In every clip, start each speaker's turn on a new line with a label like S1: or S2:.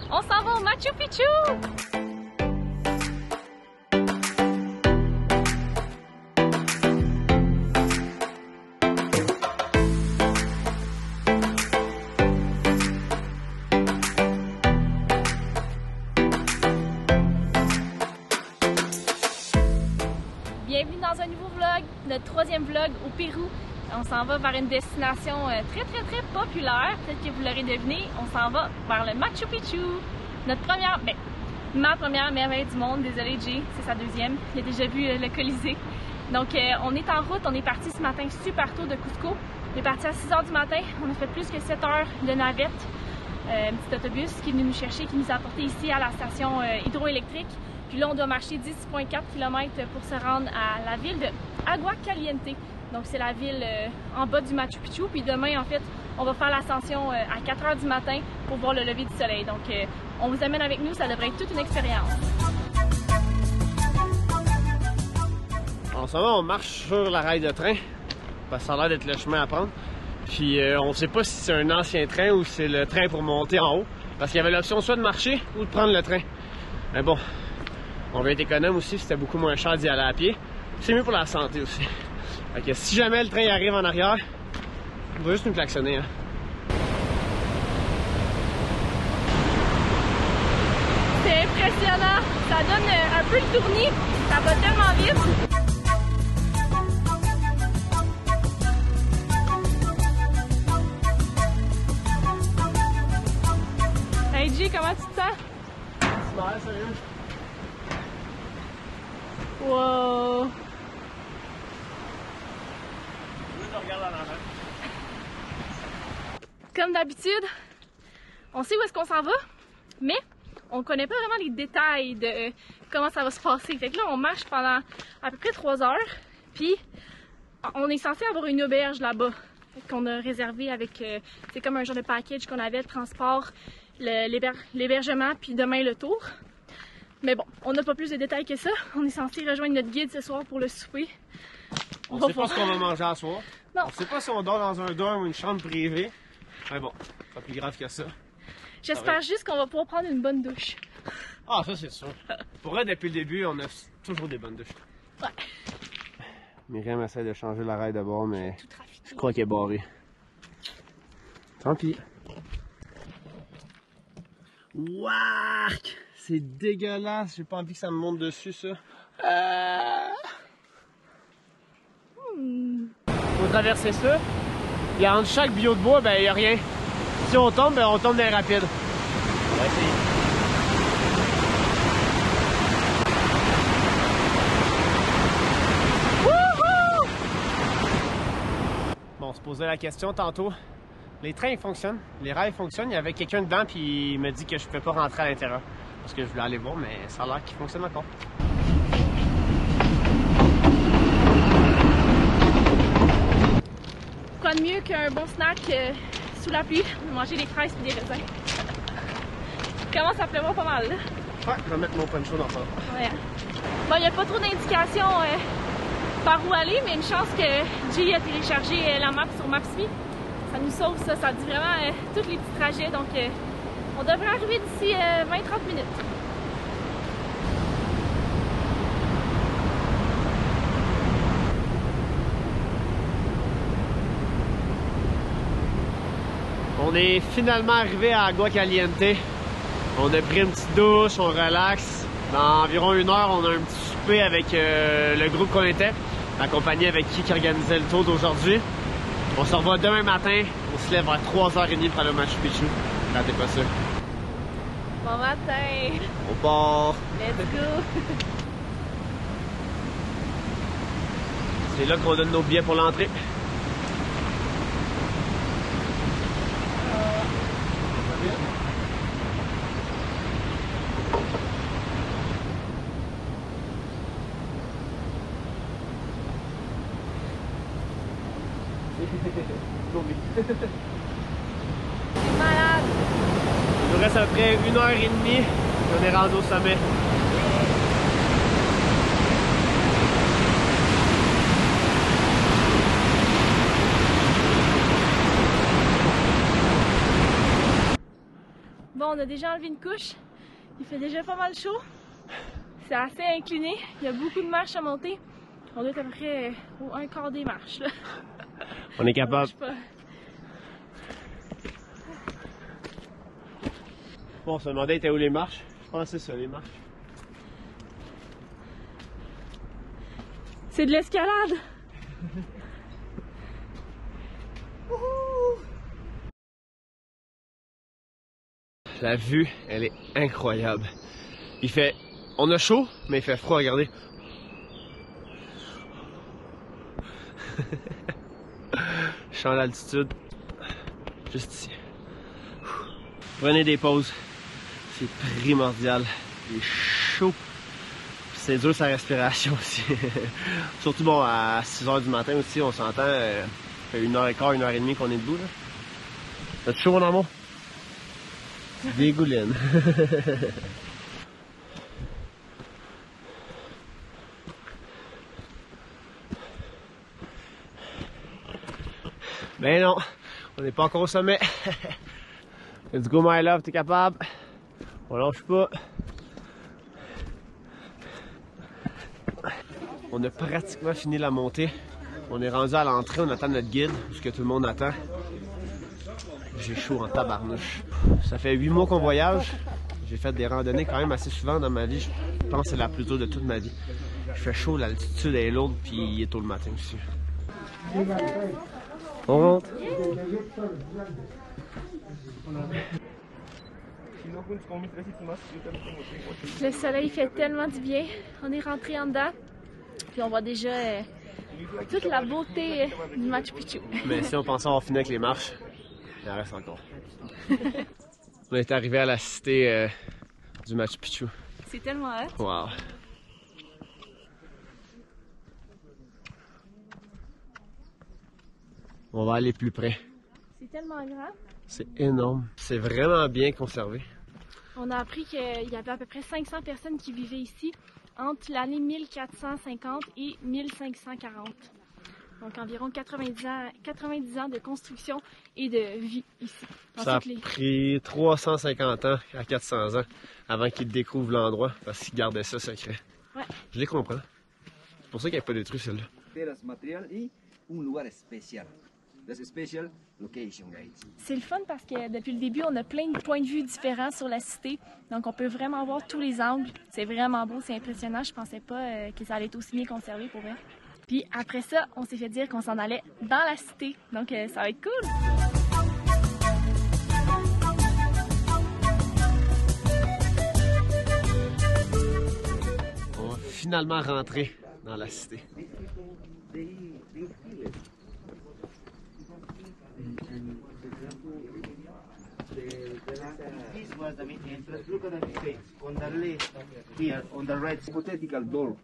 S1: On s'en va au Machu Picchu! Bienvenue dans un nouveau vlog, notre troisième vlog au Pérou. On s'en va vers une destination très populaire. Peut-être que vous l'aurez deviné, on s'en va vers le Machu Picchu. Notre première, ma première merveille du monde. Désolée Jay, c'est sa deuxième. Il a déjà vu le Colisée. Donc on est en route, on est parti ce matin super tôt de Cusco. On est parti à 6 h du matin, on a fait plus que 7 heures de navette. Un petit autobus qui est venu nous chercher, qui nous a apporté ici à la station hydroélectrique. Puis là, on doit marcher 10,4 km pour se rendre à la ville de Agua Caliente. Donc, c'est la ville en bas du Machu Picchu. Puis demain, en fait, on va faire l'ascension à 4 h du matin pour voir le lever du soleil. Donc, on vous amène avec nous, ça devrait être toute une expérience.
S2: En ce moment, on marche sur la rail de train, parce que ça a l'air d'être le chemin à prendre. Puis, on ne sait pas si c'est un ancien train ou si c'est le train pour monter en haut. Parce qu'il y avait l'option soit de marcher ou de prendre le train. Mais bon, on va être économe aussi, c'était beaucoup moins cher d'y aller à pied. C'est mieux pour la santé aussi. Fait que si jamais le train arrive en arrière, il va juste nous klaxonner. Hein.
S1: C'est impressionnant, ça donne un peu le tournis, ça va tellement vite. Hey G, comment tu te sens?
S2: Super, sérieux?
S1: Wow! Comme d'habitude, on sait où est-ce qu'on s'en va, mais on connaît pas vraiment les détails de comment ça va se passer. Fait que là, on marche pendant à peu près 3 heures, puis on est censé avoir une auberge là-bas qu'on a réservé avec, c'est comme un genre de package qu'on avait, le transport, l'hébergement, puis demain le tour. Mais bon, on n'a pas plus de détails que ça. On est censé rejoindre notre guide ce soir pour le souper.
S2: On sait pas ce qu'on va manger à soir.
S1: Non.
S2: On sait pas si on dort dans un dorm ou une chambre privée. Mais bon, pas plus grave que ça.
S1: J'espère juste qu'on va pouvoir prendre une bonne douche.
S2: Ah, ça c'est sûr. Pour vrai, depuis le début, on a toujours des bonnes douches.
S1: Ouais.
S2: Myriam essaie de changer la rail de bord, mais je crois qu'elle est barrée. Tant pis. Wark! C'est dégueulasse, j'ai pas envie que ça me monte dessus, ça. Faut traverser ça. Et entre chaque bio de bois, ben y a rien. Si on tombe, ben on tombe dans les rapides. On va essayer. Wouhou! Bon, on se posait la question tantôt. Les trains ils fonctionnent, les rails fonctionnent. Il y avait quelqu'un dedans puis il m'a dit que je pouvais pas rentrer à l'intérieur. Parce que je voulais aller voir, mais ça a l'air qu'il fonctionne encore.
S1: Quoi de mieux qu'un bon snack sous la pluie, manger des fraises et des raisins. Commence à pleuvoir pas mal là.
S2: Ouais, je vais mettre mon poncho dans ça.
S1: Ouais. Bon, il n'y a pas trop d'indications par où aller, mais une chance que Jay a téléchargé la map sur Maps.me. Ça nous sauve ça, ça dit vraiment tous les petits trajets, donc on devrait arriver d'ici 20-30 minutes.
S2: On est finalement arrivé à Agua Caliente. On a pris une petite douche, on relaxe. Dans environ 1 heure, on a un petit souper avec le groupe qu'on était, accompagné avec qui organisait le tour d'aujourd'hui. On se revoit demain matin, on se lève à 3h30 pour aller au Machu Picchu. Ratez pas ça.
S1: Bon matin!
S2: On part!
S1: Let's go!
S2: C'est là qu'on donne nos billets pour l'entrée.
S1: C'est malade!
S2: Il nous reste à peu près 1h30 et on est rendu au sommet.
S1: Bon, bon, on a déjà enlevé une couche. Il fait déjà pas mal chaud. C'est assez incliné. Il y a beaucoup de marches à monter. On doit être à peu près au un quart des marches. Là.
S2: On est capable. Bon, on se demandait était où les marches. Je pense que c'est ça, les marches.
S1: C'est de l'escalade!
S2: La vue, elle est incroyable. Il fait... On a chaud, mais il fait froid, regardez. Je suis en altitude. Juste ici. Prenez des pauses. C'est primordial. Il est chaud. C'est dur sa respiration aussi. Surtout bon à 6h du matin aussi, on s'entend. Ça fait 1h15, 1h30 qu'on est debout là. T'as chaud mon amour? Dégouline. Ben non, on n'est pas encore au sommet. Let's go my love, t'es capable? On lâche pas. On a pratiquement fini la montée. On est rendu à l'entrée, on attend notre guide, ce que tout le monde attend. J'ai chaud en tabarnouche. Ça fait 8 mois qu'on voyage. J'ai fait des randonnées quand même assez souvent dans ma vie. Je pense que c'est la plus dure de toute ma vie. Je fais chaud, l'altitude est lourde, puis il est tôt le matin aussi. On rentre.
S1: Le soleil fait tellement du bien. On est rentré en dedans. Puis on voit déjà toute la beauté du Machu Picchu.
S2: Mais si on pensait avoir fini avec les marches, il en reste encore. On est arrivé à la cité du Machu Picchu.
S1: C'est tellement hot.
S2: Wow. On va aller plus près.
S1: C'est tellement grand.
S2: C'est énorme. C'est vraiment bien conservé.
S1: On a appris qu'il y avait à peu près 500 personnes qui vivaient ici entre l'année 1450 et 1540. Donc environ 90 ans de construction et de vie ici.
S2: Ça a pris 350 ans à 400 ans avant qu'ils découvrent l'endroit parce qu'ils gardaient ça secret.
S1: Ouais.
S2: Je les comprends. C'est pour ça qu'il n'y a pas détruit celle-là.
S1: C'est le fun parce que depuis le début, on a plein de points de vue différents sur la cité. Donc on peut vraiment voir tous les angles. C'est vraiment beau, c'est impressionnant. Je pensais pas que ça allait être aussi bien conservé pour vrai. Puis après ça, on s'est fait dire qu'on s'en allait dans la cité. Donc ça va être cool!
S2: On va finalement rentrer dans la cité.
S3: This was the main entrance. Look at the face. On the left here, on the right, hypothetical door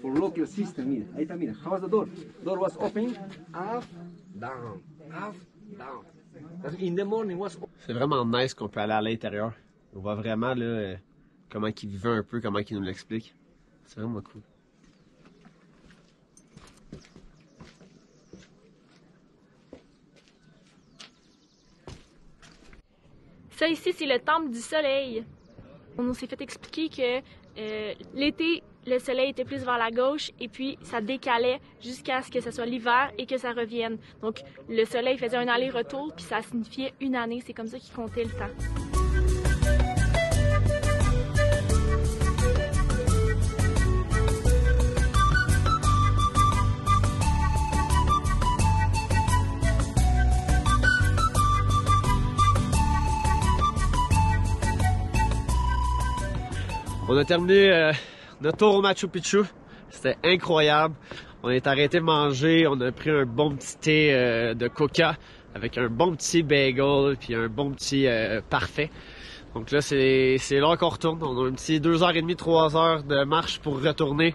S3: for local system. Mira, ahí está, mira. How was the door? Door was open, up, down, up, down. In the morning was.
S2: C'est vraiment nice qu'on peut aller à l'intérieur. On voit vraiment là comment ils vivaient un peu, comment ils nous l'expliquent. C'est vraiment cool.
S1: Ça ici, c'est le temple du soleil. On s'est fait expliquer que l'été, le soleil était plus vers la gauche et puis ça décalait jusqu'à ce que ce soit l'hiver et que ça revienne. Donc le soleil faisait un aller-retour puis ça signifiait une année. C'est comme ça qu'ils comptaient le temps.
S2: On a terminé notre tour au Machu Picchu. C'était incroyable. On est arrêté de manger. On a pris un bon petit thé de coca avec un bon petit bagel puis un bon petit parfait. Donc là, c'est l'heure qu'on retourne. On a un petit 2h30, 3h de marche pour retourner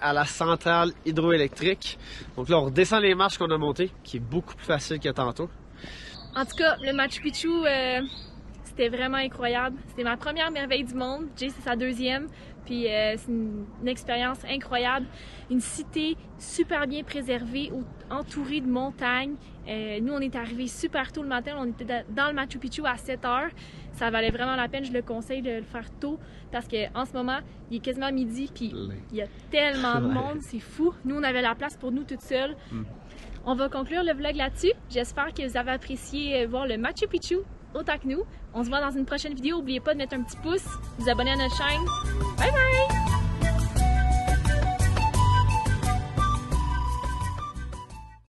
S2: à la centrale hydroélectrique. Donc là, on redescend les marches qu'on a montées, qui est beaucoup plus facile que tantôt.
S1: En tout cas, le Machu Picchu, c'était vraiment incroyable. C'était ma première merveille du monde. Jay, c'est sa deuxième. Puis c'est une expérience incroyable. Une cité super bien préservée, entourée de montagnes. Nous, on est arrivés super tôt le matin. On était dans le Machu Picchu à 7h. Ça valait vraiment la peine, je le conseille de le faire tôt parce qu'en ce moment, il est quasiment midi puis il y a tellement de monde, c'est fou. Nous, on avait la place pour nous toutes seules. On va conclure le vlog là-dessus. J'espère que vous avez apprécié voir le Machu Picchu autant que nous. On se voit dans une prochaine vidéo. N'oubliez pas de mettre un petit pouce, vous abonner à notre chaîne. Bye bye!